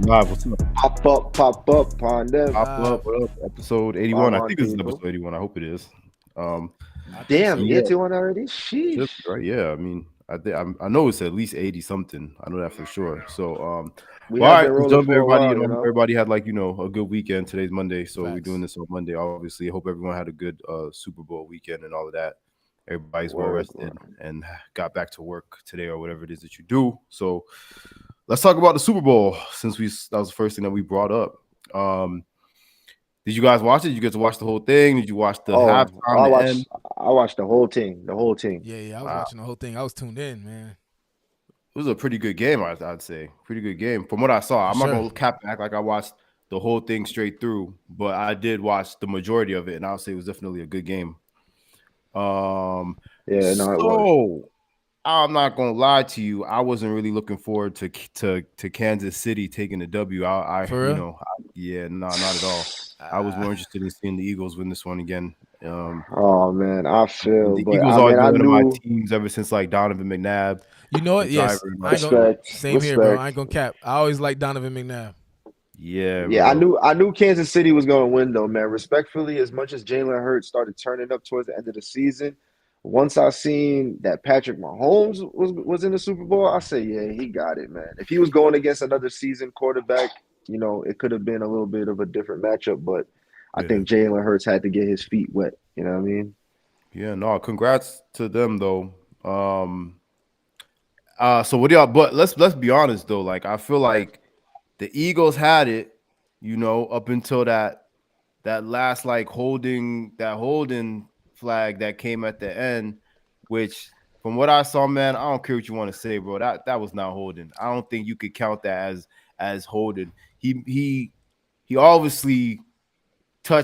live. What's up? Pop up, pond them. Pop up. What up? Episode 81. I Wagwan think this is people. episode 81. I hope it is. Um, I think Damn, so. yeah, 81 already? should Sheesh. be, right? Yeah. I mean, I know it's at least 80 something. I know that for sure. So, We well, all have right. been Let's rolling jump for a everybody. while, you Hope know? everybody had a good weekend. Today's Monday, so we're doing Facts. this on Monday. Obviously, I hope everyone had a good Super Bowl weekend and all of that. Everybody's well Word, rested word. and got back to work today or whatever it is that you do. So, let's talk about the Super Bowl since that was the first thing that we brought up. Um, did you guys watch it? Did you get to watch the whole thing? Did you watch the Oh, halftime, the end? I watched the whole team. The whole team. Yeah, I was Wow. watching the whole thing. I was tuned in, man. It was a pretty good game, I'd say. Pretty good game. From what I saw, I'm not Sure. going to cap and act like I watched the whole thing straight through, but I did watch the majority of it, and I'll say it was definitely a good game. Yeah, no, it was. So I'm not gonna lie to you. I wasn't really looking forward to Kansas City taking the W. For real? Yeah, no, not at all. I was more interested in seeing the Eagles win this one again. Oh, man, I feel. The But, Eagles I always mean, I been one of my knew. teams ever since like Donovan McNabb, You know what? Yes. Driver, and I all ain't that gonna, shit. Respect. same here, bro. Respect. I ain't gonna cap. I always like Donovan McNabb. Yeah, Yeah, bro. I knew Kansas City was going to win, though, man. Respectfully, as much as Jalen Hurts started turning up towards the end of the season, once I seen that Patrick Mahomes was in the Super Bowl, I say, yeah, he got it, man. If he was going against another seasoned quarterback, it could have been a little bit of a different matchup, but I Yeah. think Jalen Hurts had to get his feet wet. You know what I mean? Yeah, no, congrats to them though. So what do y'all? But let's be honest though. Like I feel like the Eagles had it, up until that last like holding flag that came at the end, which from what I saw, man, I don't care what you want to say, bro. That was not holding. I don't think you could count that as holding. He obviously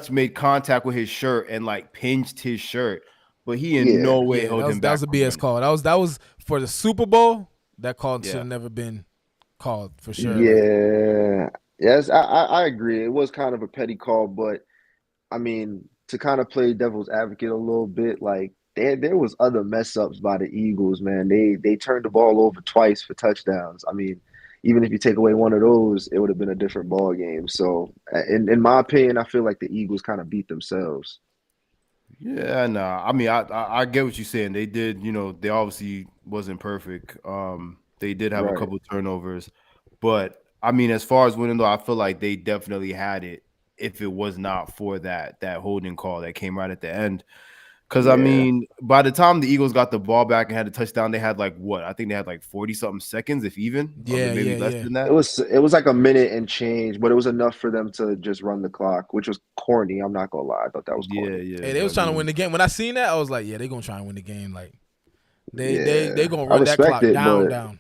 made contact with his shirt and like pinched his shirt, but he in Yeah. no way Yeah, held him that back. was a from BS winning. call. That was for the Super Bowl. That call should Yeah. have never been called for sure. Yeah. Yes, I agree. It was kind of a petty call, but I mean, to kind of play devil's advocate a little bit, like there was other mess ups by the Eagles, man. They turned the ball over twice for touchdowns. I mean, even if you take away one of those, it would have been a different ball game. So, in my opinion, I feel like the Eagles kind of beat themselves. Yeah, nah. I mean, I get what you're saying. They did, they obviously wasn't perfect. They did have a Right. couple turnovers, but I mean, as far as winning though, I feel like they definitely had it if it was not for that holding call that came right at the end. Because I Yeah. mean, by the time the Eagles got the ball back and had a touchdown, they had like what? I think they had like 40 something seconds, if even, or Yeah, maybe less yeah. than It that. was it was like a minute and change, but it was enough for them to just run the clock, which was corny. I'm not gonna lie. I thought that was Yeah, corny. yeah. Hey, they was I trying to mean, win the game. When I seen that, I was like, yeah, they gonna try and win the game. Like they Yeah. gonna I run that respect clock it, down.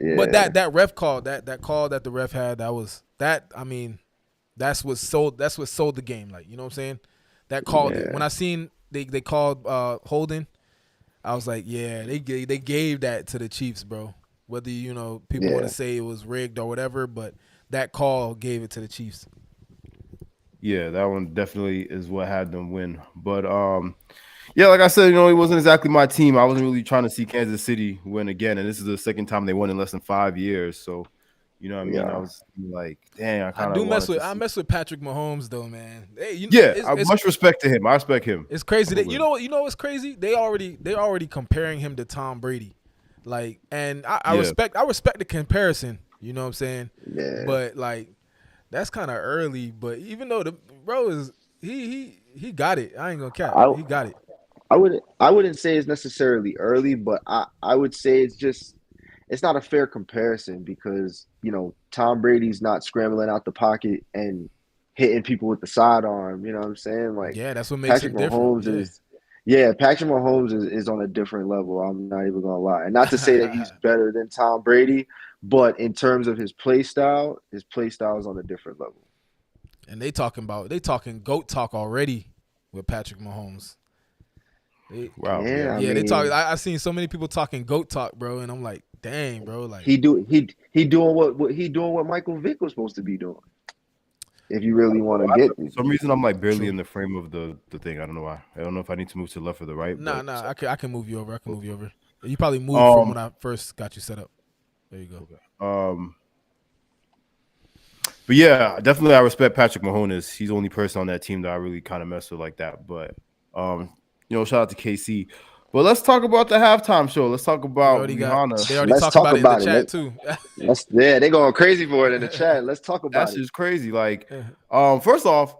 yeah. But that ref call, that call that the ref had, I mean, that's what sold the game. Like, you know what I'm saying? That called it. Yeah. When I seen they called holding, I was like, yeah, they gave that to the Chiefs, bro. Whether people want Yeah. to say it was rigged or whatever, but that call gave it to the Chiefs. yeah, that one definitely is what had them win. But yeah, like I said, it wasn't exactly my team. I wasn't really trying to see Kansas City win again, and this is the second time they won in less than 5 years. So, you know what I mean? I Yeah. was like, dang, I I kind do of mess wanted with to see. Patrick Mahomes though, man. Hey, Yeah, much respect to him. I respect him. It's crazy that Over you know what's crazy? They're already comparing him to Tom Brady. Like, and I Yeah. respect the comparison, you know what I'm saying? Yeah. But like that's kind of early, but even though the bro is he got it. I ain't gonna cap. I He got it. I wouldn't say it's necessarily early, but I would say it's not a fair comparison because, Tom Brady's not scrambling out the pocket and hitting people with the sidearm, you know what I'm saying? Like Yeah, that's what makes Patrick him different. Mahomes is yeah, Patrick Mahomes is on a different level. I'm not even gonna lie. And not to say that he's better than Tom Brady, but in terms of his play style is on a different level. And they talking GOAT talk already with Patrick Mahomes. Wow. Yeah, Yeah. Yeah, they mean, talk. I seen so many people talking GOAT talk, bro, and I'm like, dang, bro, like he doing what Michael Vick was supposed to be doing. If you really want to get For some reason, I'm like barely True. in the frame of the thing. I don't know why. I don't know if I need to move to the left or the right. Nah, but, I can move you over. You probably moved from when I first got you set up. There you go. But yeah, definitely I respect Patrick Mahomes. He's the only person on that team that I really kind of mess with like that. But shout out to KC. But let's talk about the halftime show. Let's talk about Rihanna. They already Let's talked talk about it in the about chat it. too. They're going crazy for it in the chat. Let's talk about That's it. just crazy. Like, first off,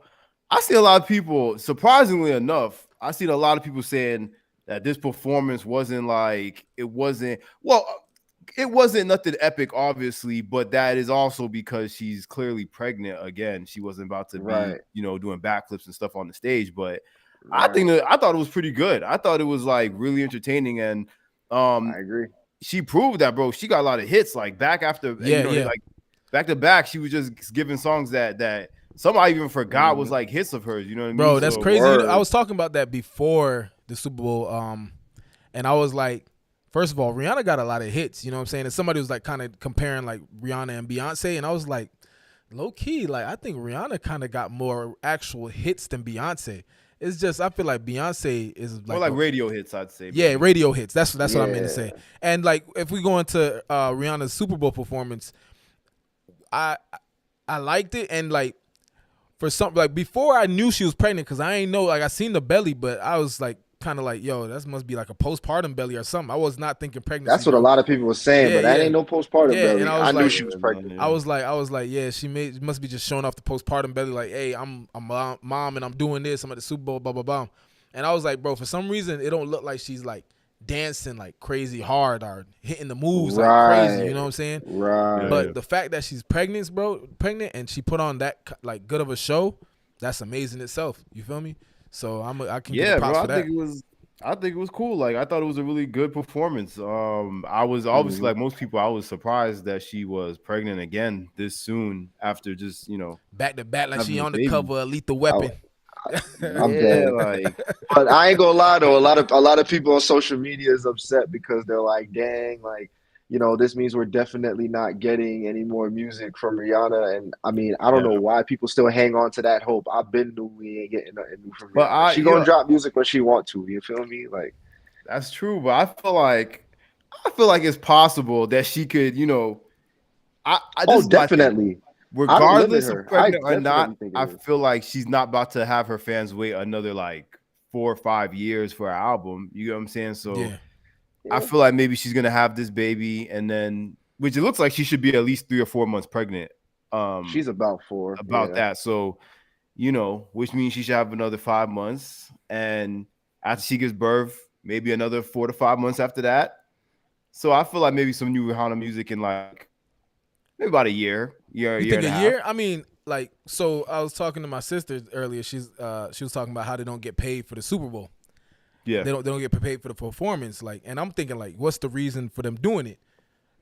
I see a lot of people, surprisingly enough, I see a lot of people saying that this performance wasn't nothing epic, obviously, but that is also because she's clearly pregnant again. She wasn't about to be, doing backflips and stuff on the stage. But I thought it was pretty good. I thought it was like really entertaining, and I agree. She proved that, bro. She got a lot of hits, like back after, like back to back. She was just giving songs that some I even forgot was like hits of hers. You know what I mean, bro? That's crazy. I was talking about that before the Super Bowl, and I was like, first of all, Rihanna got a lot of hits. You know what I'm saying? And somebody was like kind of comparing like Rihanna and Beyonce, and I was like, low key, like I think Rihanna kind of got more actual hits than Beyonce. It's just I feel like Beyonce is like more like radio hits, I'd say. Yeah, radio hits. That's what I meant to say. And like if we go into Rihanna's Super Bowl performance, I liked it, and like for something like before I knew she was pregnant, because I ain't know, like I seen the belly, but I was like kind of like, yo, that must be like a postpartum belly or something. I was not thinking pregnancy. That's what a lot of people were saying, but that ain't no postpartum belly. And I knew she was pregnant. I was like, yeah, must be just showing off the postpartum belly. Like, hey, I'm a mom and I'm doing this. I'm at the Super Bowl, blah blah blah. And I was like, bro, for some reason it don't look like she's like dancing like crazy hard or hitting the moves like crazy. You know what I'm saying? Right. But the fact that she's pregnant, and she put on that like good of a show, that's amazing itself. You feel me? So I can give props for that. I think it was cool. Like I thought it was a really good performance. I was obviously like most people, I was surprised that she was pregnant again this soon after just back to back like she on the cover of Lethal Weapon. I'm dead. But I ain't gonna lie though, a lot of people on social media is upset because they're like, dang, like this means we're definitely not getting any more music from Rihanna. And I mean, I don't know why people still hang on to that hope. I've been knew we ain't getting nothing new from Rihanna. She gonna drop music when she want to. You feel me? Like that's true, but I feel like it's possible that she could, definitely. Regardless of pregnant or not, I feel like she's not about to have her fans wait another like 4 or 5 years for her album. You know what I'm saying? So I feel like maybe she's gonna have this baby, and then which it looks like she should be at least 3 or 4 months pregnant. She's about 4. That. So, which means she should have another 5 months, and after she gives birth, maybe another 4 to 5 months after that. So I feel like maybe some new Rihanna music in like maybe about a year. You think a year? I mean, like, so I was talking to my sister earlier. She was talking about how they don't get paid for the Super Bowl. Yeah, they don't get paid for the performance. Like, and I'm thinking like, what's the reason for them doing it?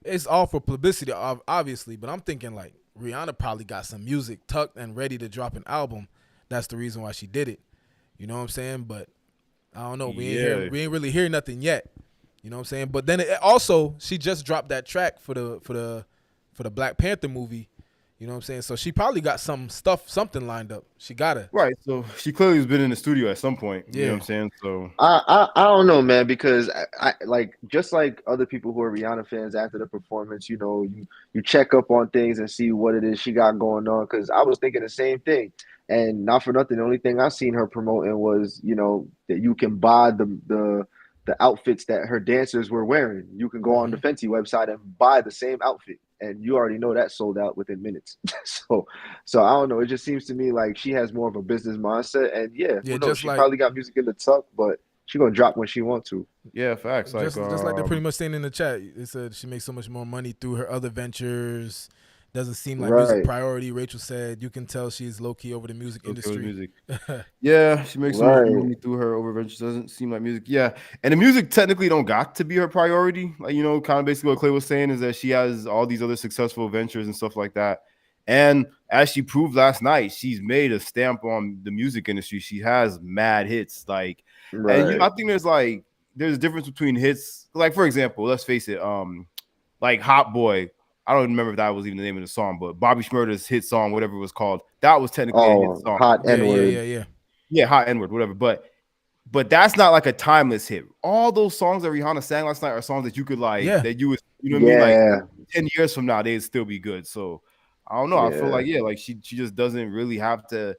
It's all for publicity, obviously. But I'm thinking like, Rihanna probably got some music tucked and ready to drop an album. That's the reason why she did it. You know what I'm saying? But I don't know. We ain't really hear nothing yet. You know what I'm saying? But then also she just dropped that track for the Black Panther movie. You know what I'm saying? So she probably got something lined up. She got it. Right. So she clearly has been in the studio at some point. You know what I'm saying? So I don't know, man, because I like just like other people who are Rihanna fans after the performance, you check up on things and see what it is she got going on. Because I was thinking the same thing. And not for nothing, the only thing I seen her promoting was, that you can buy the outfits that her dancers were wearing. You can go on the Fenty website and buy the same outfit. And you already know that sold out within minutes. so I don't know. It just seems to me like she has more of a business mindset. And she probably got music in the tuck, but she gonna drop when she want to. Yeah, facts. Like just like they're pretty much saying in the chat. It said she makes so much more money through her other ventures. Doesn't seem like music priority. Rachel said you can tell she's low key over the music industry. Yeah, she makes so much money through her over ventures. Doesn't seem like music. Yeah, and the music technically don't got to be her priority. Like kind of basically what Clay was saying is that she has all these other successful ventures and stuff like that. And as she proved last night, she's made a stamp on the music industry. She has mad hits. Like, and I think there's a difference between hits. Like for example, let's face it, like Hot Boy. I don't remember if that was even the name of the song, but Bobby Shmurda's hit song, whatever it was called, that was technically a hit song. Hot N-word. Yeah, Hot N-word, whatever. But that's not like a timeless hit. All those songs that Rihanna sang last night are songs that you could that you would, like 10 years from now, they'd still be good. So I don't know. I feel Yeah. like like she just doesn't really have to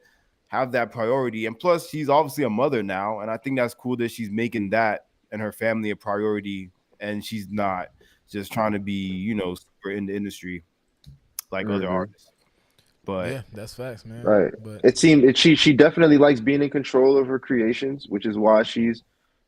have that priority. And plus, she's obviously a mother now, and I think that's cool that she's making that and her family a priority, and she's not just trying to be super in the industry like other Hmm. artists. But Yeah, that's facts, man. Right. But It seemed she definitely likes being in control of her creations, which is why she's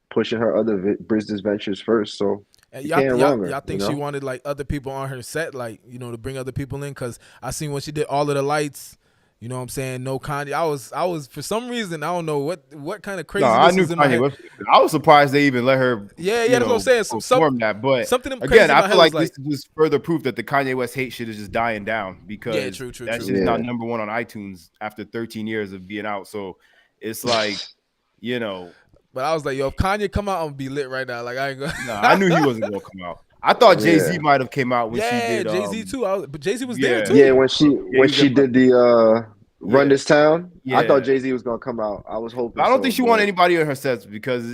pushing her other business ventures first. So you y'all, can't y'all, wrong her, y'all think she wanted like other people on her set, like to bring other people in? Because I seen when she did all of the lights. You know what I'm saying? No Kanye. I was for some reason, I don't know what kind of no, I craziness knew was in my Kanye head. West. I was surprised they even let her, Yeah, that's what I'm saying. perform that. But Something again, crazy in I my feel head was like this like, is just further proof that the Kanye West hate shit is just dying down yeah, because true, true, that true. shit is now Yeah. #1 on iTunes after 13 years of being out. So it's like, you know, But I was like, yo, if Kanye come out, I'm gonna be lit right now. Like I ain't nah, I knew he gonna. wasn't gonna come out. I thought Jay-Z Yeah. might have came out when she Yeah, did Jay Z too. But Jay Z was there yeah. Yeah, too. Yeah, when he was there she for, did the Run yeah. This Town, I thought Yeah. Jay-Z was gonna come out. I was hoping I don't so, think she wanted but anybody in her sets because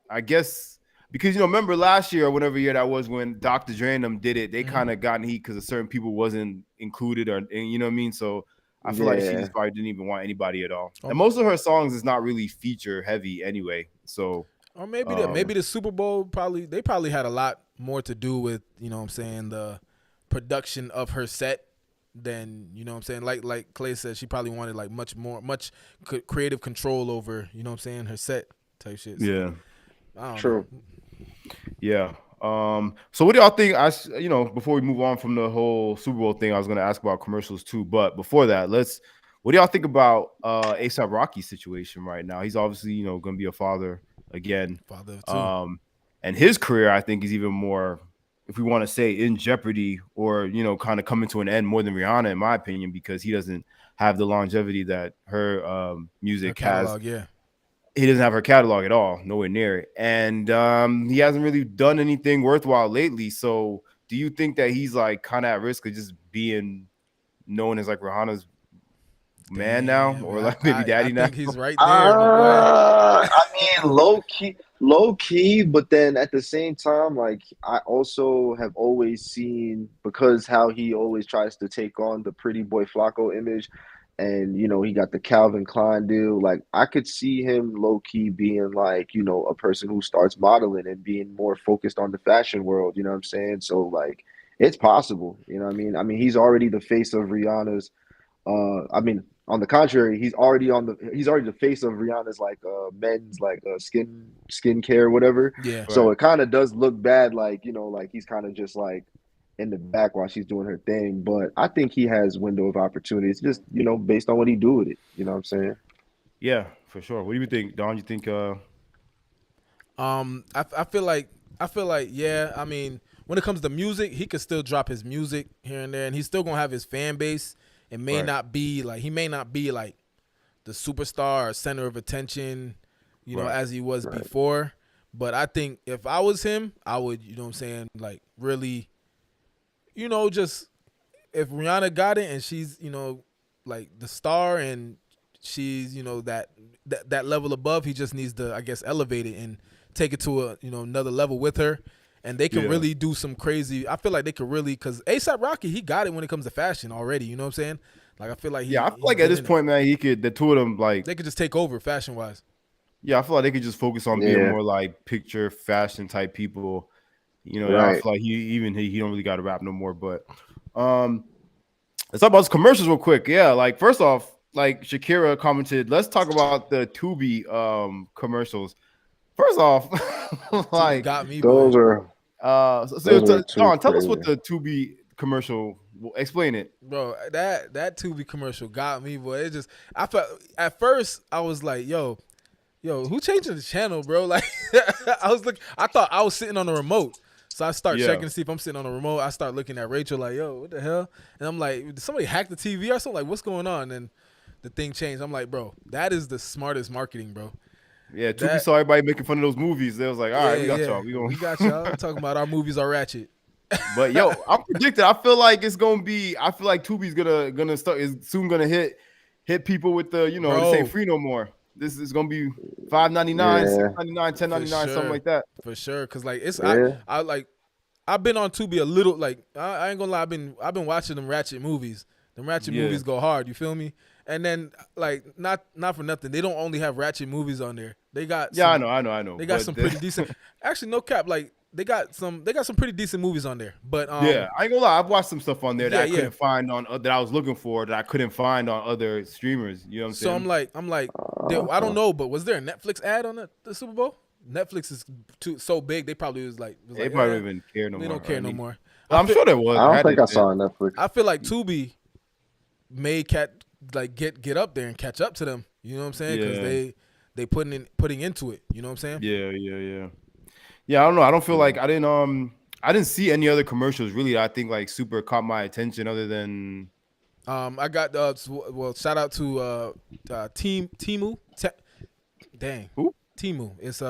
I guess because remember last year or whatever year that was when Dr. Dre and them did it, they kind of got in heat because certain people wasn't included and you know what I mean. So I feel like she yeah. just probably didn't even want anybody at all. And Um, most of her songs is not really feature heavy anyway. So or maybe Yeah. the Super Bowl probably had a lot more to do with what I'm saying, the production of her set than what I'm saying. Like Clay said, she probably wanted like much creative control over what I'm saying, her set type shit. So yeah. I don't know. True. Yeah. So what do y'all think? Before we move on from the whole Super Bowl thing, I was gonna ask about commercials too. But before that, what do y'all think about ASAP Rocky's situation right now? He's obviously, gonna be a father again. Father of two. And his career, I think, is even more, if we want to say, in jeopardy or, kind of coming to an end more than Rihanna, in my opinion, because he doesn't have the longevity that her Her music has. catalog, yeah. He doesn't have her catalog at all, nowhere near it. And he hasn't really done anything worthwhile lately. So do you think that he's like kind of at risk of just being known as like Rihanna's man now, Damn, or man. like baby I daddy now? think he's right there, my boy. I mean, low key, but then at the same time, like I also have always seen because how he always tries to take on the pretty boy Flacco image, and he got the Calvin Klein deal. Like I could see him low key being like a person who starts modeling and being more focused on the fashion world. You know what I'm saying? So like it's possible. You know what I mean? I mean, he's already the face of Rihanna's. I mean, on the contrary, he's already the face of Rihanna's like men's like skincare whatever. Yeah. So Right. it kind of does look bad, like like he's kind of just like in the back while she's doing her thing. But I think he has window of opportunity. It's just based on what he do with it. You know what I'm saying? Yeah, for sure. What do you think, Don? You think I feel like yeah. I mean, when it comes to music, he could still drop his music here and there, and he's still gonna have his fan base. It may Right. not be like he may not be like the superstar or center of attention, Right. as he was Right. before. But I think if I was him, I would, what I'm saying, like really, just if Rihanna got it and she's, like the star and she's, that level above, he just needs to, I guess, elevate it and take it to a, another level with her. And they can Yeah. really do some crazy. I feel like they could really, because ASAP Rocky, he got it when it comes to fashion already. You know what I'm saying? Like I feel like I feel like at this point, man, the two of them, like, they could just take over fashion wise. yeah, I feel like they could just focus on being Yeah. more like picture fashion type people. I Right. feel like he don't really got to rap no more. But let's talk about those commercials real quick. Yeah, like first off, like Shakira commented, let's talk about the Tubi commercials. First off, like Got me, boy. Those are too Don, tell us crazy. what the Tubi commercial. Explain it. Bro, that Tubi commercial got me, boy. It just I felt at first I was like, yo, who changing the channel, bro? Like I thought I was sitting on the remote. So I start checking to see if I'm sitting on the remote. I start looking at Rachel like, yo, what the hell? And I'm like, did somebody hack the TV or something? Like, what's going on? And the thing changed. I'm like, bro, that is the smartest marketing, bro. Yeah, Tubi saw everybody making fun of those movies. They was like, all right, we got y'all. We got y'all. Talking about our movies are ratchet. But yo, I'm predicting. I feel like it's gonna be. I feel like Tubi's gonna start. Is soon gonna hit people with the this ain't free no more. This is gonna be $5.99, Yeah. $6.99, $10.99, something sure. like that. For sure, cause like it's Yeah. I've been on Tubi a little. Like I ain't gonna lie, I've been watching them ratchet movies. Them Ratchet Yeah. movies go hard. You feel me? And then like not for nothing, they don't only have Ratchet movies on there. They got Yeah, some, I know. They got but some pretty decent. Actually, no cap. Like they got some pretty decent movies on there. But yeah, I ain't gonna lie. I've watched some stuff on there that I Yeah, couldn't find on that I was looking for that I couldn't find on other streamers. You know what I'm so saying? I'm like, I don't know, but was there a Netflix ad on the Super Bowl? Netflix is so big, they probably was they like, probably don't even care no more. they don't care no more. I'm sure there was. I don't Had think to I been. saw on Netflix. I feel like Tubi made get up there and catch up to them. You know what I'm saying? Because Yeah. they putting into it. You know what I'm saying? Yeah, I don't know. I don't feel like I didn't see any other commercials really. I think like super caught my attention other than I got shout out to Temu. Dang. Who? Temu. It's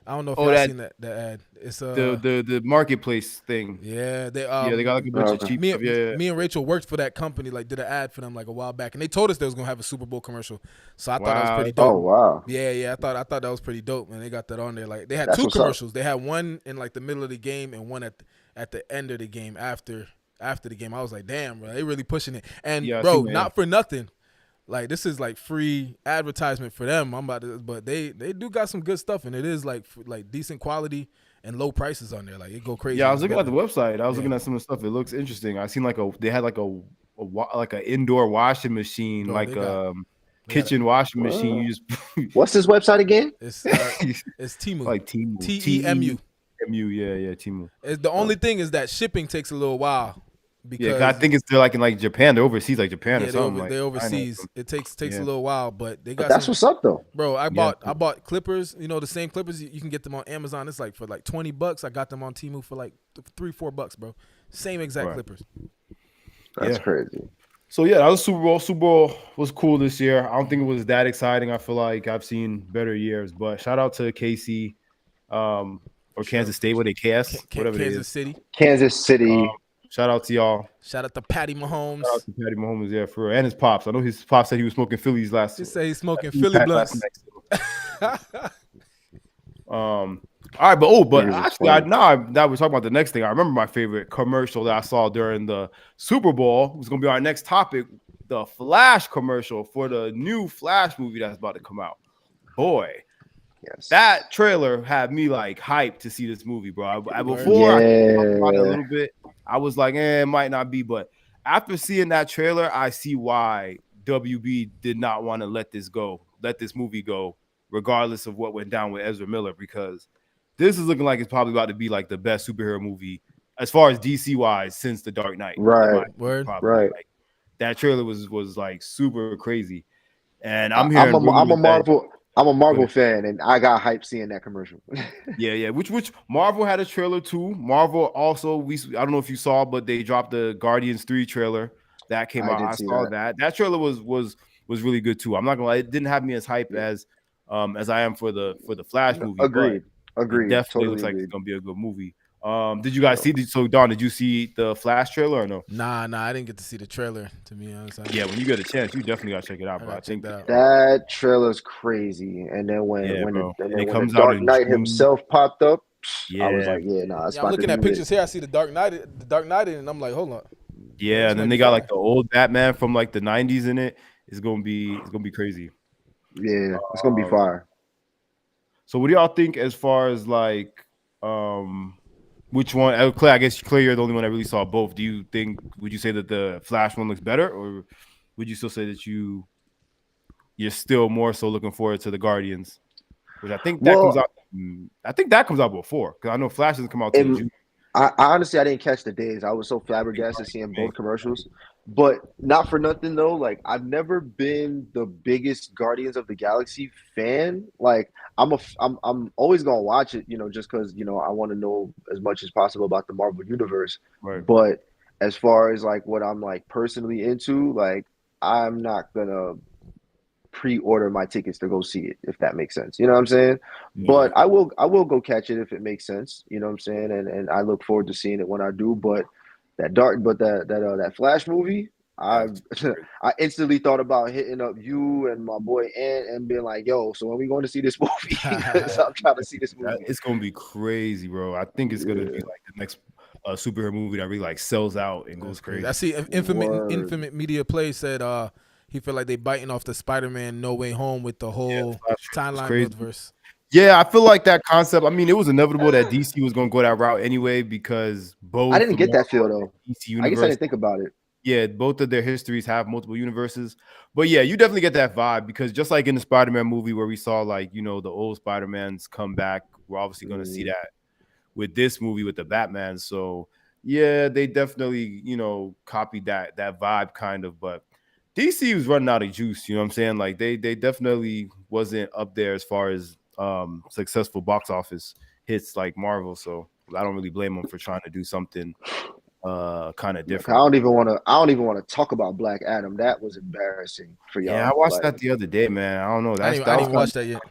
I don't know if Oh, y'all seen that ad. It's the marketplace thing. yeah, they They got like a bunch of cheap stuff. Yeah. Me and Rachel worked for that company, like did an ad for them like a while back, and they told us they was gonna have a Super Bowl commercial. So I thought that was Wow. pretty dope. Oh wow. Yeah, I thought that was pretty dope, man. They got that on there. Like they had That's two what's up. commercials. They had one in like the middle of the game and one at the end of the game after the game. I was like, damn, bro, they really pushing it. And Yeah, I bro, seen that. not for nothing. Like this is like free advertisement for them. But they do got some good stuff, and it is like decent quality and low prices on there. Like it go crazy. Yeah, I was looking at the website. I was looking at some of the stuff. It looks interesting. I seen they had like an indoor washing machine, Bro, like they got- kitchen washing machine. You just What's this website again? It's Temu. like Temu. TEMU. Yeah, Temu. The only thing is that shipping takes a little while because Yeah, 'cause I think it's like in Japan. They're overseas, like Japan or yeah, something. they like, overseas. China. It takes Yeah. a little while, but they got But that's some, what's up though. bro. I bought clippers. You know the same clippers. You can get them on Amazon. It's like for like $20. I got them on Temu for like $3-4, bro. Same exact Right. clippers. That's Yeah. crazy. So yeah, that was Super Bowl. Super Bowl was cool this year. I don't think it was that exciting. I feel like I've seen better years, but shout out to KC, or Kansas State, what they KS, whatever it Kansas is. City. Kansas City. Shout out to y'all. Shout out to Patty Mahomes. Shout out to Patty Mahomes, yeah, for real. And his pops. I know his pops said he was smoking Phillies last. Just say he's smoking He Philly passed blunts. last night. All right, but Here's a actually, point. now we're talking about the next thing. I remember my favorite commercial that I saw during the Super Bowl. It was gonna be our next topic, the Flash commercial for the new Flash movie that's about to come out. Boy, Yes. that trailer had me like hyped to see this movie, bro. Before I talked about it a little bit, I was like, it might not be, but after seeing that trailer, I see why WB did not want to let this movie go, regardless of what went down with Ezra Miller, because this is looking like it's probably about to be like the best superhero movie as far as DC wise since The Dark Knight. Right. Word. Right. Like, that trailer was like super crazy, and I'm hearing I'm a Go Marvel ahead. fan, and I got hyped seeing that commercial. Yeah. Which Marvel had a trailer too. Marvel also, I don't know if you saw, but they dropped the Guardians 3 trailer that came out. I saw that. That trailer was really good too. I'm not gonna lie, it didn't have me as hyped as I am for the Flash movie. Agreed. It definitely Totally looks like agreed. it's gonna be a good movie. Did you guys see? So Don, did you see the Flash trailer or no? Nah, I didn't get to see the trailer. To be honest, Yeah, when you get a chance, you definitely gotta check it out, I bro. I gotta think check that out. That trailer's crazy. And then when it the comes out Dark in Knight June. himself popped up, Yeah. I was like, yeah, nah, it's Yeah, I'm about looking to at be pictures here. I see the Dark Knight, and I'm like, hold on. Yeah, This and might then be they got fire. like the old Batman from like the 90s in it. It's gonna be crazy. lit. Yeah, it's gonna be fire. So what do y'all think as far as like which one? Clay, I guess Clay, you're the only one that really saw both. Would you say that the Flash one looks better, or would you still say that you're still more so looking forward to the Guardians? Which I think that comes out. I think that comes out before, because I know Flash doesn't come out till June. I honestly didn't catch the days. I was so flabbergasted seeing both commercials. But not for nothing though, like I've never been the biggest Guardians of the Galaxy fan. Like I'm always gonna watch it, just because I want to know as much as possible about the Marvel universe. Right. But as far as like what I'm like personally into, like I'm not gonna pre-order my tickets to go see it, if that makes sense. You know what I'm saying? Yeah. But I will go catch it if it makes sense. You know what I'm saying? And I look forward to seeing it when I do. But that Flash movie, I instantly thought about hitting up you and my boy Ant and being like, yo, so when we going to see this movie? So I'm trying to see this movie. It's gonna be crazy, bro. I think it's gonna be like the next superhero movie that really like sells out and goes That's crazy. crazy. I see Word. Infinite Media Play said he felt like they biting off the Spider-Man No Way Home with the whole It's timeline crazy. multiverse. Yeah, I feel like that concept. I mean, it was inevitable that DC was going to go that route anyway because I both didn't the get that feel Marvel though. and DC I guess I universe, didn't think about it. yeah, both of their histories have multiple universes. But yeah, you definitely get that vibe because just like in the Spider-Man movie where we saw like the old Spider-Mans come back, we're obviously going to see that with this movie with the Batman. So yeah, they definitely copied that vibe kind of, but DC was running out of juice. You know what I'm saying? Like they definitely wasn't up there as far as successful box office hits like Marvel. So I don't really blame them for trying to do something kind of Like, I different. don't even want to. I don't even want to talk about Black Adam. That was embarrassing for Yeah, I y'all. watched Like, that the other day, man. I don't know. I That didn't was even watch that yet.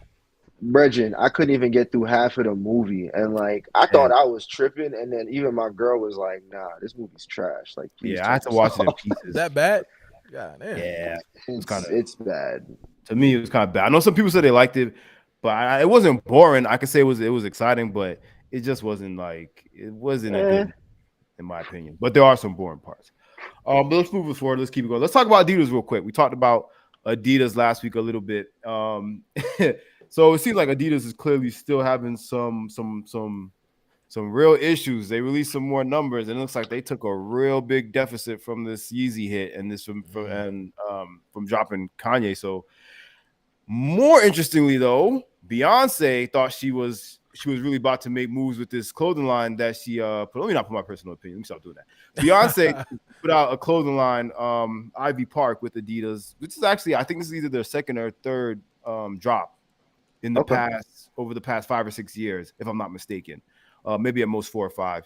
Bregin, I couldn't even get through half of the movie, and like I thought I was tripping, and then even my girl was like, "Nah, this movie's trash. Like, please yeah, I turn had to this watch it in off." pieces. That bad? God damn. Yeah, It's bad. to me it was kind of bad. I know some people said they liked it, but it wasn't boring. I could say it was exciting, but it just wasn't a good in my opinion. But there are some boring parts. But let's move forward. Let's keep it going. Let's talk about Adidas real quick. We talked about Adidas last week a little bit. So it seems like Adidas is clearly still having some real issues. They released some more numbers, and it looks like they took a real big deficit from this Yeezy hit and this from dropping Kanye. So more interestingly, though, Beyonce thought she was really about to make moves with this clothing line that she put. Let me not put my personal opinion. Let me stop doing that. Beyonce put out a clothing line, IVY Park with Adidas, which is actually I think this is either their second or third drop in the over the past 5 or 6 years, if I'm not mistaken. Maybe at most 4 or 5.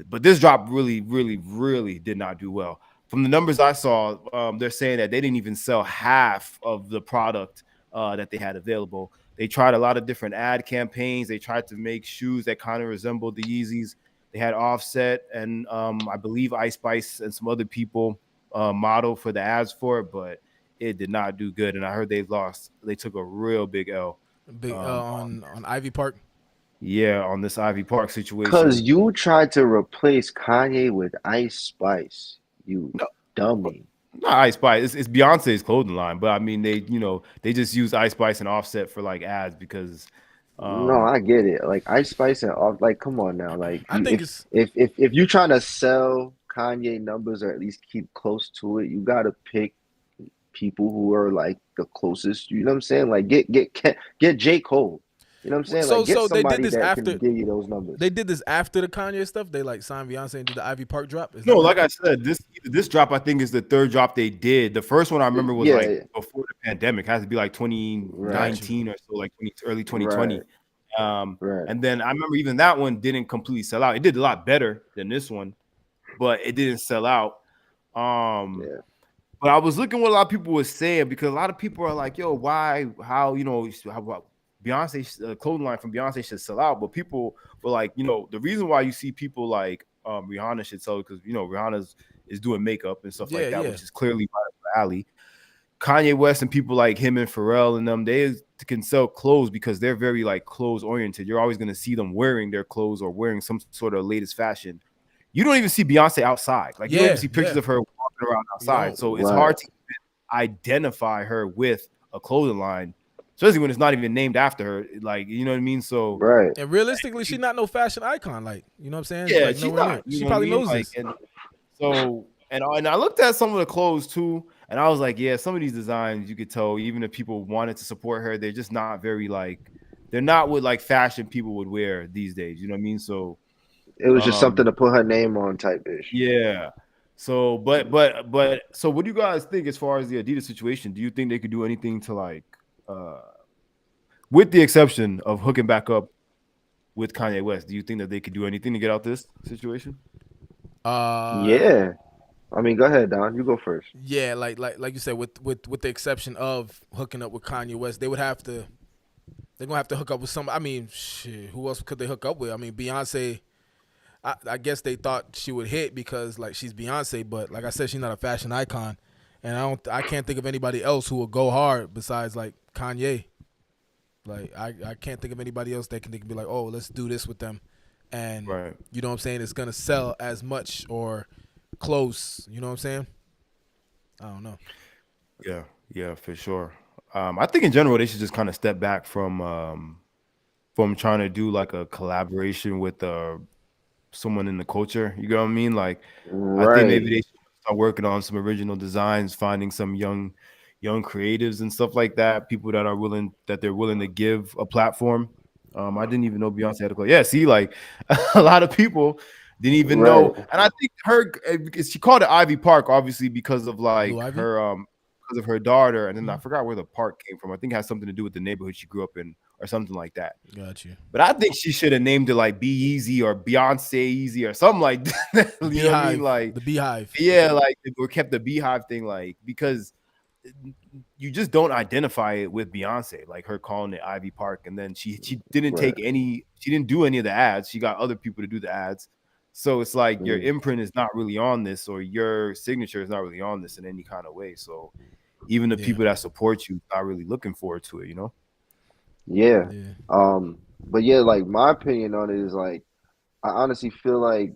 But this drop really, really, really did not do well. From the numbers I saw, they're saying that they didn't even sell half of the product that they had available. They tried a lot of different ad campaigns. They tried to make shoes that kind of resembled the Yeezys. They had Offset and I believe Ice Spice and some other people model for the ads for it, but it did not do good. And I heard they took a real big L. On IVY Park. Yeah, on this IVY Park situation. Because you tried to replace Kanye with Ice Spice, you dummy. Not Ice Spice. It's Beyonce's clothing line, but I mean they just use Ice Spice and Offset for like ads because. No, I get it. Like Ice Spice and off. Like, come on now. Like, I think it's if you're trying to sell Kanye numbers or at least keep close to it, you got to pick people who are like the closest. You know what I'm saying? Like, get J. Cole. You know what I'm saying? Like, get they somebody did this that after can give you those numbers. They did this after the Kanye stuff. They like signed Beyonce and did the IVY Park drop. No, like I said, this drop I think is the third drop they did. The first one I remember was like before the pandemic. It has to be like 2019 or so, like early 2020. Right. And then I remember even that one didn't completely sell out. It did a lot better than this one, but it didn't sell out. But I was looking what a lot of people were saying because a lot of people are like, "Yo, how Beyonce's clothing line from Beyonce should sell out?" But people were like, the reason why you see people like Rihanna should sell because Rihanna is doing makeup and stuff like that, which is clearly right up her alley. Kanye West and people like him and Pharrell and them, they can sell clothes because they're very like clothes oriented. You're always going to see them wearing their clothes or wearing some sort of latest fashion. You don't even see Beyonce outside. Like you don't even see pictures of her walking around outside. So it's hard to identify her with a clothing line, especially when it's not even named after her. Like, you know what I mean? So and realistically, she's not no fashion icon. Like, you know what I'm saying? Yeah, like, she's not. She probably knows this. And I looked at some of the clothes too, and I was like, yeah, some of these designs you could tell, even if people wanted to support her, they're just not very they're not what like fashion people would wear these days. You know what I mean? So it was just something to put her name on type ish. Yeah. So, but so what do you guys think as far as the Adidas situation? Do you think they could do anything to with the exception of hooking back up with Kanye West? Do you think that they could do anything to get out this situation? Yeah. I mean, go ahead, Don. You go first. Yeah, like you said, with the exception of hooking up with Kanye West, they're gonna have to hook up with somebody. I mean, shit, who else could they hook up with? I mean, Beyonce. I guess they thought she would hit because like she's Beyonce, but like I said, she's not a fashion icon, and I can't think of anybody else who would go hard besides like Kanye. Like I can't think of anybody else that can be like, oh, let's do this with them, and Right. you know what I'm saying, it's gonna sell as much or close. You know what I'm saying? I don't know. Yeah, yeah, for sure. I think in general they should just kind of step back from trying to do like a collaboration with someone in the culture. You know what I mean? Like, I think maybe Right. they should start working on some original designs, finding some young creatives and stuff like that. People that they're willing to give a platform. I didn't even know Beyonce had a club. Yeah, see, like a lot of people didn't even know, Right. and I think she called it Ivy Park, obviously because of Blue like Ivy. her because of her daughter, and then I Mhm. forgot where the park came from. I think it has something to do with the neighborhood she grew up in or something like that. Got you. But I think she should have named it like Be Easy or Beyonce Easy or something like that. The You know what I mean? Beehive. Like, The Beehive. yeah, like or kept the Beehive thing, like because you just don't identify it with Beyonce, like her calling it Ivy Park, and then she didn't Right. she didn't do any of the ads. She got other people to do the ads. So it's like your Mm. imprint is not really on this, or your signature is not really on this in any kind of way. So even the Yeah. people that support you not really looking forward to it, you know? Yeah. Yeah. But yeah, like my opinion on it is like I honestly feel like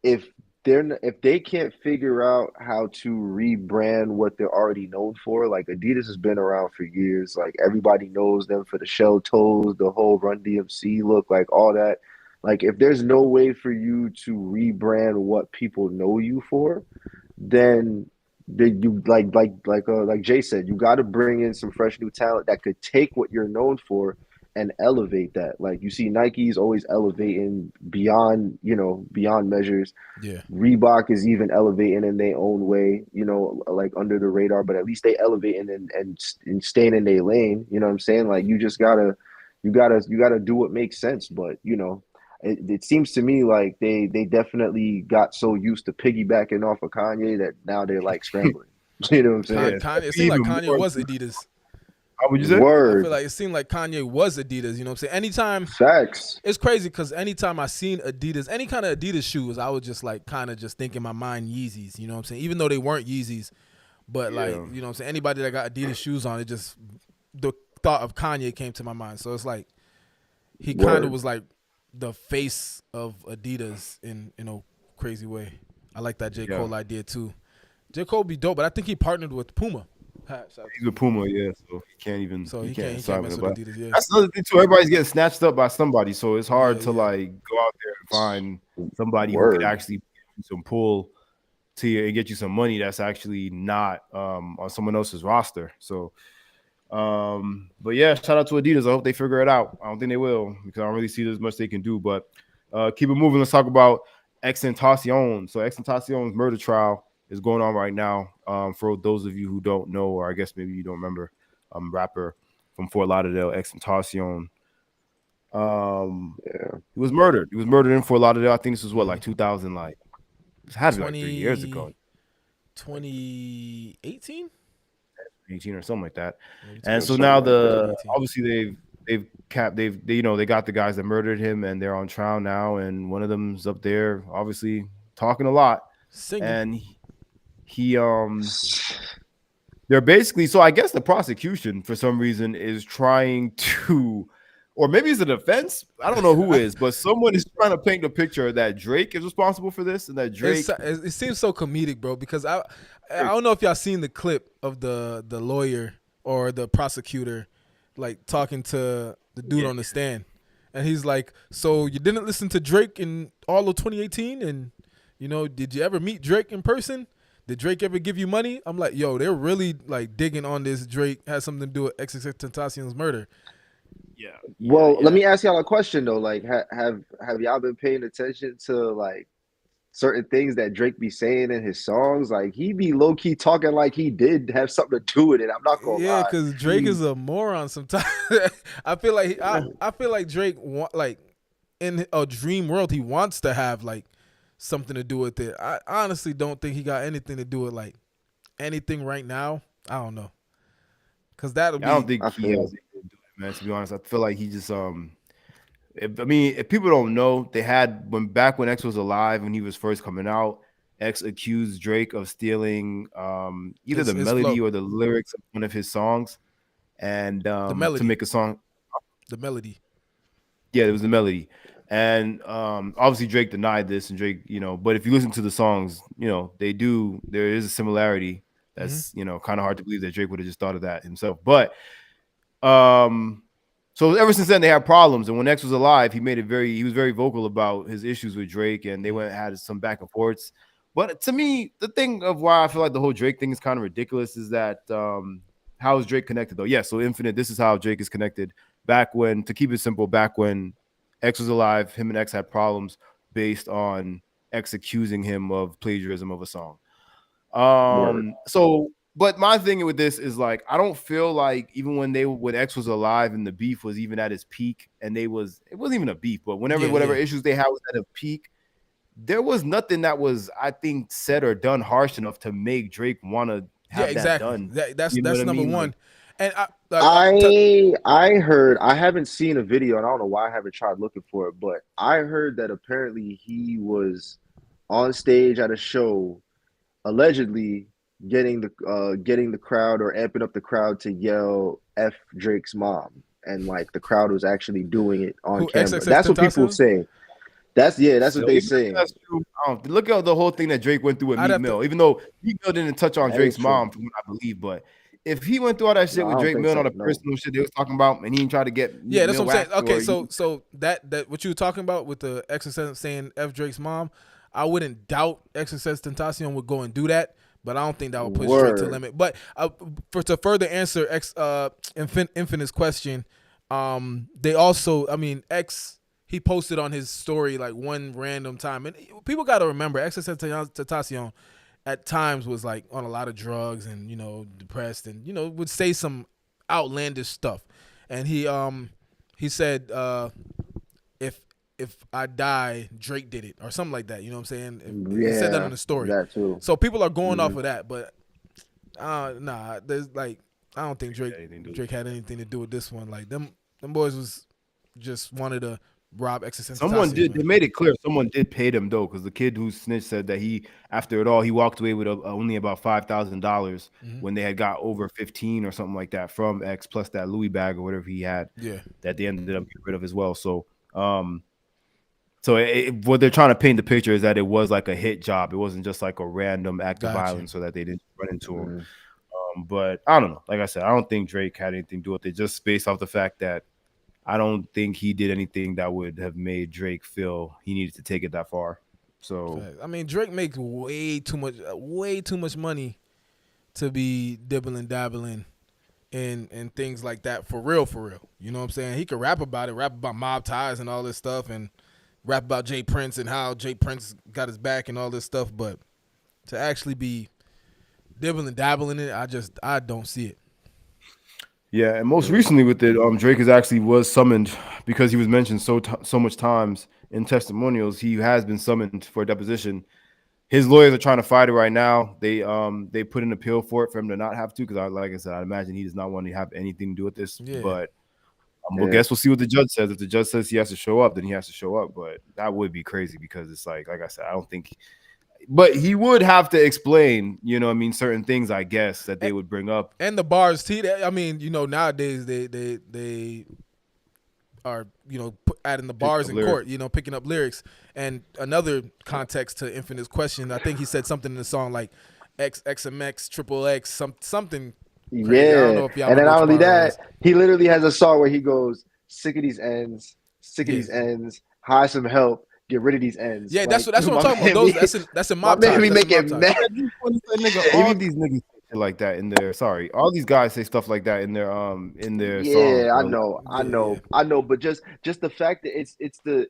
if if they can't figure out how to rebrand what they're already known for, like Adidas has been around for years, like everybody knows them for the shell toes, the whole Run DMC look, like all that. Like if there's no way for you to rebrand what people know you for, then you like Jay said, you got to bring in some fresh new talent that could take what you're known for and elevate that. Like you see, Nike's always elevating beyond, beyond measures. Yeah. Reebok is even elevating in their own way, like under the radar, but at least they elevating and staying in their lane. You know what I'm saying? Like you just you gotta do what makes sense. But it seems to me like they definitely got so used to piggybacking off of Kanye that now they're like scrambling. You know what I'm saying? Yeah, Kanye. It seemed like even Kanye more. was Adidas. How would you say? I feel Word. like it seemed like Kanye was Adidas. You know what I'm saying? Anytime Facts. it's crazy because anytime I seen Adidas, any kind of Adidas shoes, I would just like kind of just think in my mind Yeezys. You know what I'm saying? Even though they weren't Yeezys, but like Yeah. you know what I'm saying. Anybody that got Adidas shoes on, it just the thought of Kanye came to my mind. So it's like he kind of Word. was like the face of Adidas in a crazy way. I like that J. Yeah. Cole idea too. J. Cole be dope, but I think he partnered with Puma. He's with Puma, yeah, so So he he can't can't sign mess with it. with But Adidas. Yeah, that's another thing too. Everybody's getting snatched up by somebody, so it's hard to yeah. like go out there and find somebody who could Word. actually give you some pull to you and get you some money that's actually not on someone else's roster. So but yeah, shout out to Adidas. I hope they figure it out. I don't think they will because I don't really see there's much they can do. But keep it moving. Let's talk about XXXtentacion. So XXXtentacion's murder trial is going on right now. For those of you who don't know, or I guess maybe you don't remember, rapper from Fort Lauderdale, XXXtentacion. Yeah. He was murdered. He was murdered in Fort Lauderdale. I think this was what, like 2000, like it had to be like 3 years ago, 2018. 18 or something like that. Maybe And so 20. now Something like that. obviously they got the guys that murdered him and they're on trial now, and one of them's up there obviously talking a lot, Singing. and he they're basically, so I guess the prosecution for some reason is trying to, or maybe it's a defense, I don't know who is, but someone is trying to paint the picture that Drake is responsible for this and that Drake It seems so comedic, bro. Because I don't know if y'all seen the clip of the lawyer or the prosecutor like talking to the dude on the stand, and he's like, "So you didn't listen to Drake in all of 2018, and did you ever meet Drake in person? Did Drake ever give you money?" I'm like, "Yo, they're really like digging on this. Drake has something to do with XXXtentacion's murder." Well, let me ask y'all a question though. Like, have y'all been paying attention to like certain things that Drake be saying in his songs? Like, he be low key talking like he did have something to do with it. I'm not gonna Yeah, lie. because Drake is a moron sometimes. I feel like I feel like Drake like in a dream world he wants to have like something to do with it. I honestly don't think he got anything to do with like anything right now. I don't know, because that'll be. I don't think I he feel has anything to do with it, man. To be honest, I feel like he just if people don't know, they had back when X was alive, when he was first coming out, X accused Drake of stealing either the His melody flow. or the lyrics of one of his songs, and The to melody. make a song. The melody. Yeah, it was the melody. And obviously Drake denied this, and Drake, but if you listen to the songs, there is a similarity that's, kind of hard to believe that Drake would have just thought of that himself. But so ever since then they had problems, and when X was alive, he was very vocal about his issues with Drake, and they had some back and forths. But to me, the thing of why I feel like the whole Drake thing is kind of ridiculous is that how is Drake connected though? Yeah, so Infinite, this is how Drake is connected. To keep it simple, back when X was alive, him and X had problems based on X accusing him of plagiarism of a song. But my thing with this is like, I don't feel like even when X was alive and the beef was even at its peak, and it wasn't even a beef, but whatever issues they had was at a peak, there was nothing that was, I think, said or done harsh enough to make Drake want to have that done. That's number one. And I heard, I haven't seen a video, and I don't know why I haven't tried looking for it, but I heard that apparently he was on stage at a show, allegedly getting the crowd or amping up the crowd to yell F Drake's mom, and like the crowd was actually doing it on camera. That's what people say. That's what they say. Look at the whole thing that Drake went through with Meek Mill, even though Meek Mill didn't touch on Drake's mom, from what I believe, but if he went through all that shit with Drake Mill, all the personal shit they was talking about, and he didn't try to get that's what I'm saying. Okay, so that what you were talking about with the XXX saying F Drake's mom, I wouldn't doubt XXXtentacion would go and do that, but I don't think that would push Drake to the limit. But to further answer Infinite's question, they also, X, he posted on his story like one random time, and people got to remember XXXtentacion at times was like on a lot of drugs and depressed, and would say some outlandish stuff. And he said if I die, Drake did it or something like that. You know what I'm saying? He said that in the story. That too. So people are going off of that, but there's like, I don't think Drake had anything to do with this one. Like them boys was just wanted to rob XXX. Someone did. They made it clear. Someone did pay them though, because the kid who snitched said that after it all, he walked away with only about $5,000 when they had got over 15 or something like that from X, plus that Louis bag or whatever he had. Yeah, that they ended up getting rid of as well. So, what they're trying to paint the picture is that it was like a hit job. It wasn't just like a random act of violence, so that they didn't run into him. But I don't know. Like I said, I don't think Drake had anything to do with it. Just based off the fact that I don't think he did anything that would have made Drake feel he needed to take it that far. So Drake makes way too much money to be dibbling dabbling in things like that for real. You know what I'm saying? He could rap about mob ties and all this stuff, and rap about Jay Prince and how Jay Prince got his back and all this stuff, but to actually be dibbling dabbling in it, I don't see it. Yeah, and most recently with it, Drake was summoned because he was mentioned so much times in testimonials. He has been summoned for a deposition. His lawyers are trying to fight it right now. They put an appeal for him to not have to, because like I said, I imagine he does not want to have anything to do with this. Yeah. But I guess we'll see what the judge says. If the judge says he has to show up, then he has to show up. But that would be crazy, because it's like I said, I don't think. But he would have to explain, certain things, I guess, that they would bring up. And the bars, nowadays they are, adding the bars in court, picking up lyrics. And another context to Infinite's question, I think he said something in the song like XXX, XXX, something crazy. Yeah. I don't know if y'all and then not only that, he literally has a song where he goes, sick of these ends, hire some help. Get rid of these ends. Yeah, that's what I'm talking about. That's in mob ties. Me making mad. All these niggas say like that in their. Sorry, all these guys say stuff like that in their Yeah, songs. I know. But just the fact that it's the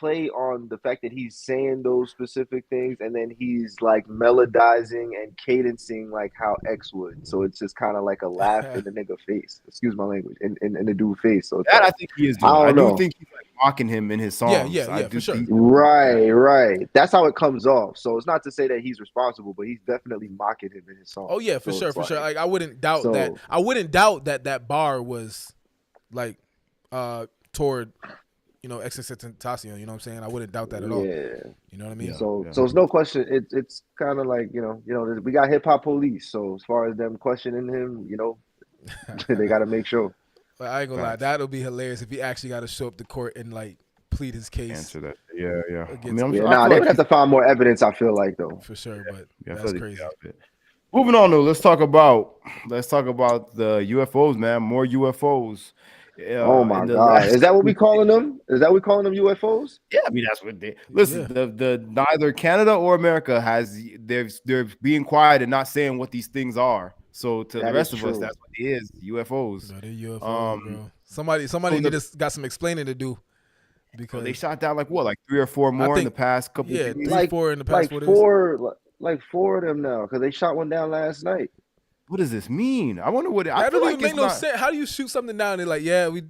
play on the fact that he's saying those specific things, and then he's like melodizing and cadencing like how X would. So it's just kind of like a laugh in the nigga face. Excuse my language. In the dude face. So that I think he is doing. I do think he's like mocking him in his songs. Yeah, for sure. Right. That's how it comes off. So it's not to say that he's responsible, but he's definitely mocking him in his songs. Oh yeah, for sure. Like I wouldn't doubt that. I wouldn't doubt that bar was like toward XXXtentacion. You know what I'm saying? I wouldn't doubt that at all. Yeah. You know what I mean? So it's no question. It's kind of like we got hip hop police. So as far as them questioning him, they got to make sure. But I ain't gonna lie, that'll be hilarious if he actually got to show up to court and like plead his case. Answer that. Yeah. I Against- mean, I'm Yeah, sure, I nah, feel they like would have to find more evidence. I feel like though. for sure, but yeah, I that's feel like crazy. yeah, moving on though, let's talk about the UFOs, man. More UFOs. Oh In my the God, last is that what we couple calling them? Is that what we calling them UFOs? Yeah, I mean that's what they listen. Yeah. The neither Canada or America has they're being quiet and not saying what these things are. So to the That rest is of us, true. that's what it is. UFOs. No, they're UFOs, Um, bro. Somebody got some explaining to do because they shot down like what, like 3 or 4 more in the think- past couple yeah, of days. 3, 4 in the past 4 days. Like four of them now because they shot one down last night. What does this mean? I wonder what I That feel don't like even make it's no not, sense. How do you shoot something down? They're like, yeah, we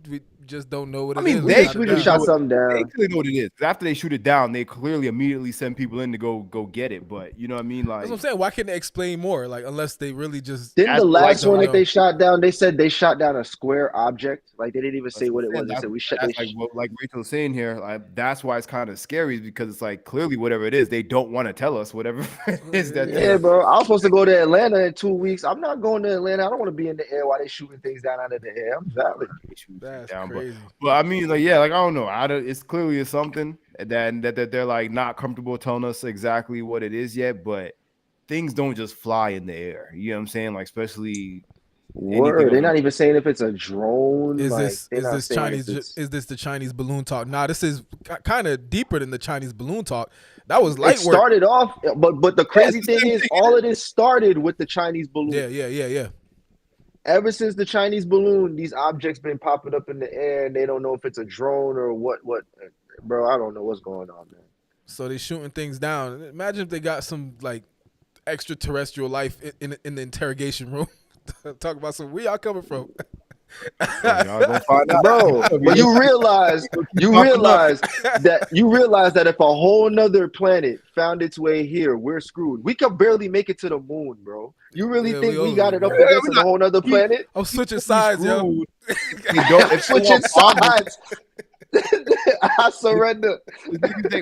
just don't know what it I mean, is. We they just clearly shot know something They down. clearly know what it is. 'Cause after they shoot it down, they clearly immediately send people in to go get it. But you know what I mean? Like That's what I'm saying. Why can't they explain more? Like, unless they really just Didn't the That's last like one the- that they shot down? They said they shot down a square object. Like they didn't even say what it was. They That's, said we shot. that's like what like Rachel's saying here. Like that's why it's kind of scary is because it's like clearly whatever it is, they don't want to tell us whatever it is that Yeah, bro. I was supposed to go to Atlanta in 2 weeks. I'm not going to Atlanta. I don't want to be in the air while they shooting things down out of the air. I'm valid. That's down. crazy. But I mean, like, yeah, like I don't know. It's clearly is something that they're like not comfortable telling us exactly what it is yet, but things don't just fly in the air. You know what I'm saying? Like, especially Word. They're of- not even saying if it's a drone. Is like, this they're is not this saying if Chinese? it's- Is this the Chinese balloon talk? Nah, this is kind of deeper than the Chinese balloon talk. That was It light work. started off, but the crazy it's the thing same is, thing. all of this started with the Chinese balloon. Yeah. Ever since the Chinese balloon, these objects been popping up in the air, and they don't know if it's a drone or what. Bro, I don't know what's going on, man. So they shooting things down. Imagine if they got some like extraterrestrial life in the interrogation room. Talk about some where y'all coming from. y'all gonna find out. Bro, but you realize that if a whole nother planet found its way here, we're screwed. We could barely make it to the moon, bro. You really Yeah, think we we over got it, it up bro. against a whole nother planet? I'm switching sides, yo. If Switching sides. I surrender.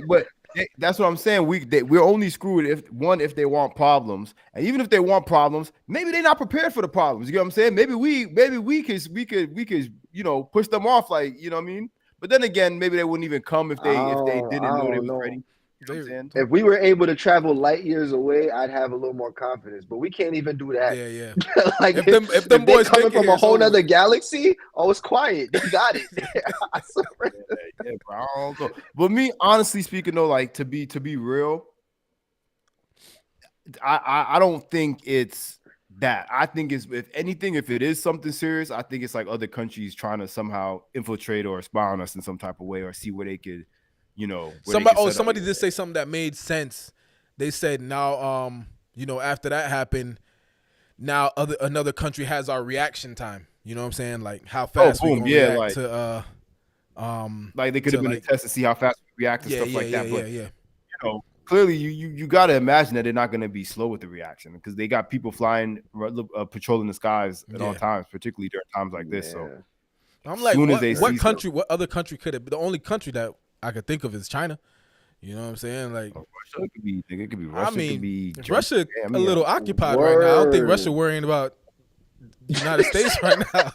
But that's what I'm saying. We're only screwed if they want problems, and even if they want problems, maybe they're not prepared for the problems. You know what I'm saying? Maybe we could push them off, like you know what I mean. But then again, maybe they wouldn't even come if they didn't know they was ready. You know what I'm saying? If we were able to travel light years away, I'd have a little more confidence. But we can't even do that. Yeah. Like if them they boys coming make it from here, a it's whole over. nother galaxy, oh, it's quiet. They got it. I surrender. Yeah, bro, I don't know. But me, honestly speaking, though, like to be real, I don't think it's that. I think it's, if anything, if it is something serious, I think it's like other countries trying to somehow infiltrate or spy on us in some type of way or see where they could, Somebody did say something that made sense. They said now, after that happened, now another country has our reaction time. You know what I'm saying? Like how fast we boom, gonna yeah, react like- to like they could have been a test to see how fast we react and stuff like that. But clearly you got to imagine that they're not going to be slow with the reaction because they got people flying, patrolling the skies at all times, particularly during times like this. So I'm like, soon as they see what other country could it be? The only country that I could think of is China. You know what I'm saying? Like Russia, it could be Russia. I mean, it could be Russia Germany. a little occupied right now. I don't think Word. Russia worrying about the United States right now.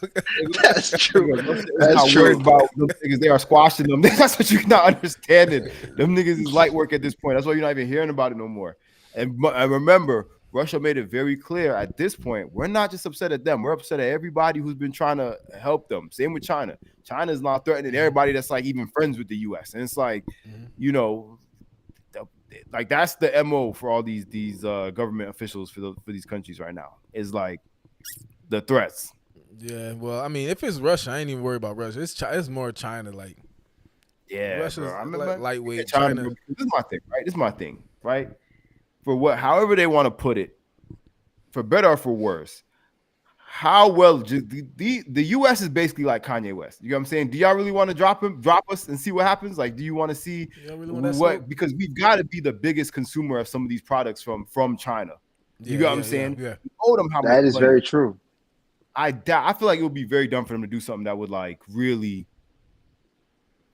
That's true. That's That's true. true. About them niggas, they are squashing them. That's what you're not understanding. Them niggas is light work at this point. That's why you're not even hearing about it no more. And remember, Russia made it very clear at this point, we're not just upset at them. We're upset at everybody who's been trying to help them. Same with China. China's not threatening everybody that's like even friends with the U.S. And it's like, like that's the MO for all these government officials for these countries right now. Is like the threats. Yeah, well, I mean, if it's Russia, I ain't even worried about Russia. It's more China. Like, Yeah, Russia's bro. I remember like lightweight. China. This is my thing, right? For however they want to put it, for better or for worse, how well the U.S. is basically like Kanye West. You know what I'm saying? Do y'all really want to drop us and see what happens? Like, do you want to see what? Because we've got to be the biggest consumer of some of these products from China. You know what I'm saying? Yeah. We owe them how much That is money. very true. I feel like it would be very dumb for them to do something that would like really,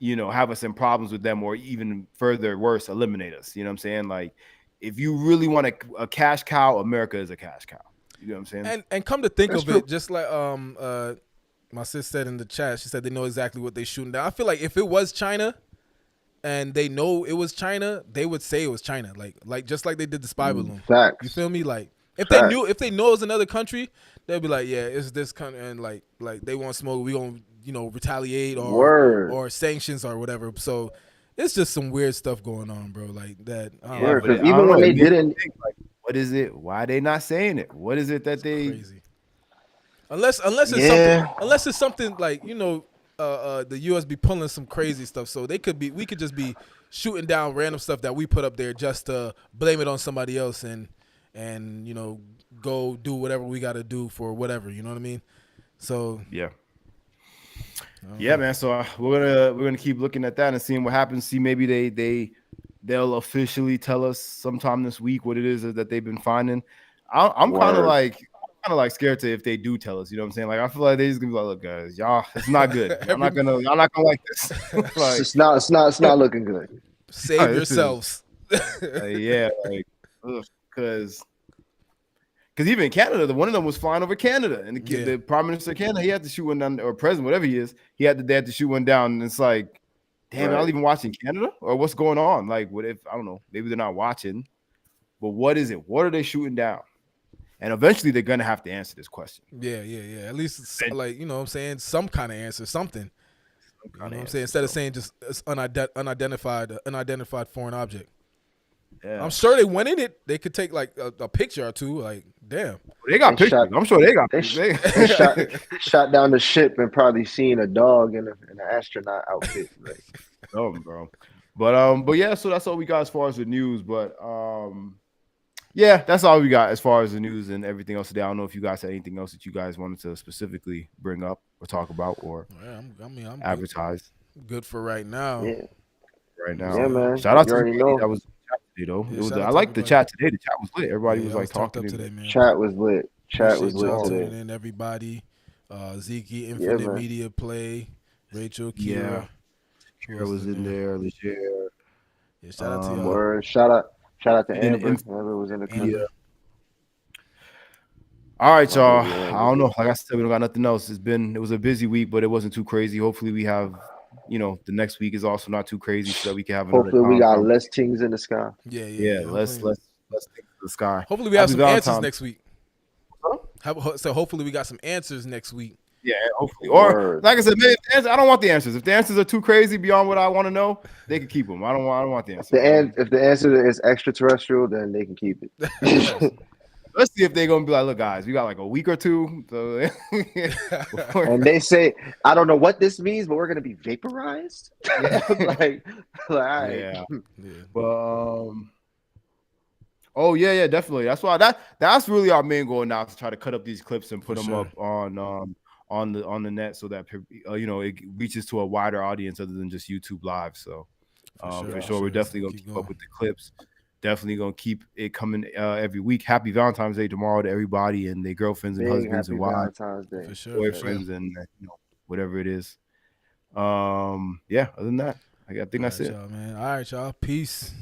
have us in problems with them or even further worse, eliminate us. You know what I'm saying? Like, if you really want a cash cow, America is a cash cow. You know what I'm saying? And come to think That's of true. it, just like my sis said in the chat, she said they know exactly what they shooting down. I feel like if it was China, and they know it was China, they would say it was China, like just like they did the spy balloon. Facts. You feel me? Like if Facts. they know it's another country, they'd be like, yeah, it's this country, and like they want smoke, we gonna retaliate or sanctions or whatever. So it's just some weird stuff going on, bro. Like that. Word, because even when they didn't, like, what is it? Why are they not saying it? What is it that they? Crazy. Unless it's something like the US be pulling some crazy stuff, so we could just be shooting down random stuff that we put up there just to blame it on somebody else and go do whatever we got to do for whatever, you know what I mean? So yeah, man. So we're gonna keep looking at that and seeing what happens. See, maybe they'll officially tell us sometime this week what it is that they've been finding. I'm kind of like scared to if they do tell us, you know what I'm saying? Like I feel like they're just gonna be like, look, guys, y'all, it's not good. Y'all not gonna like this. Like, it's not looking good. Save yourselves. Yeah, like because even in Canada, one of them was flying over Canada, and the Prime Minister of Canada, he had to shoot one down, or President, whatever he is, they had to shoot one down, and it's like, damn, right. Y'all even watching Canada, or what's going on? Like, what if, I don't know, maybe they're not watching, but what is it? What are they shooting down? And eventually they're gonna have to answer this question. Yeah. At least it's like, what I'm saying, some kind of answer, something. You know what I'm saying? Instead of saying just it's unidentified foreign object. Yeah. I'm sure they went in it. They could take like a picture or two. Like, damn. They got pictures. I'm sure they got pictures. They shot down the ship and probably seen a dog in an astronaut outfit. Right? Oh, bro. But yeah, so that's all we got as far as the news. But yeah, that's all we got as far as the news and everything else today. I don't know if you guys had anything else that you guys wanted to specifically bring up or talk about or I'm advertise. Good for right now. Yeah. Right now. Yeah, man. Shout out to everybody that was today, though. Yeah, I like the chat today. The chat was lit. Everybody was like talking today, man. Chat was lit. Chat was lit today. And everybody, Zeke, Infinite Media Play, Rachel, Kira. Kira was in there. Leger. Yeah, shout out to y'all. Word. Shout out to Amber. Amber was in the crew. All right, y'all. I don't know. Like I said, we don't got nothing else. It was a busy week, but it wasn't too crazy. Hopefully, we have, the next week is also not too crazy, so that we can have. Hopefully, we got less things in the sky. Yeah. Less things in the sky. Hopefully, we have some answers next week. So hopefully, we got some answers next week. Yeah, hopefully. Or like I said, maybe I don't want the answers. If the answers are too crazy beyond what I want to know, they can keep them. I don't want the answers. If the answer is extraterrestrial, then they can keep it. Let's see if they're gonna be like, look, guys, we got like a week or two. So and they say, I don't know what this means, but we're gonna be vaporized. like yeah. But oh yeah, definitely. That's why that's really our main goal now, to try to cut up these clips and put them up on the net, so that it reaches to a wider audience other than just YouTube Live. So for sure, we're definitely gonna keep up with the clips. Definitely gonna keep it coming every week. Happy Valentine's Day tomorrow to everybody and their girlfriends and husbands and wives, boyfriends, and whatever it is. Yeah. Other than that, I think that's it. Y'all, man. All right, y'all. Peace.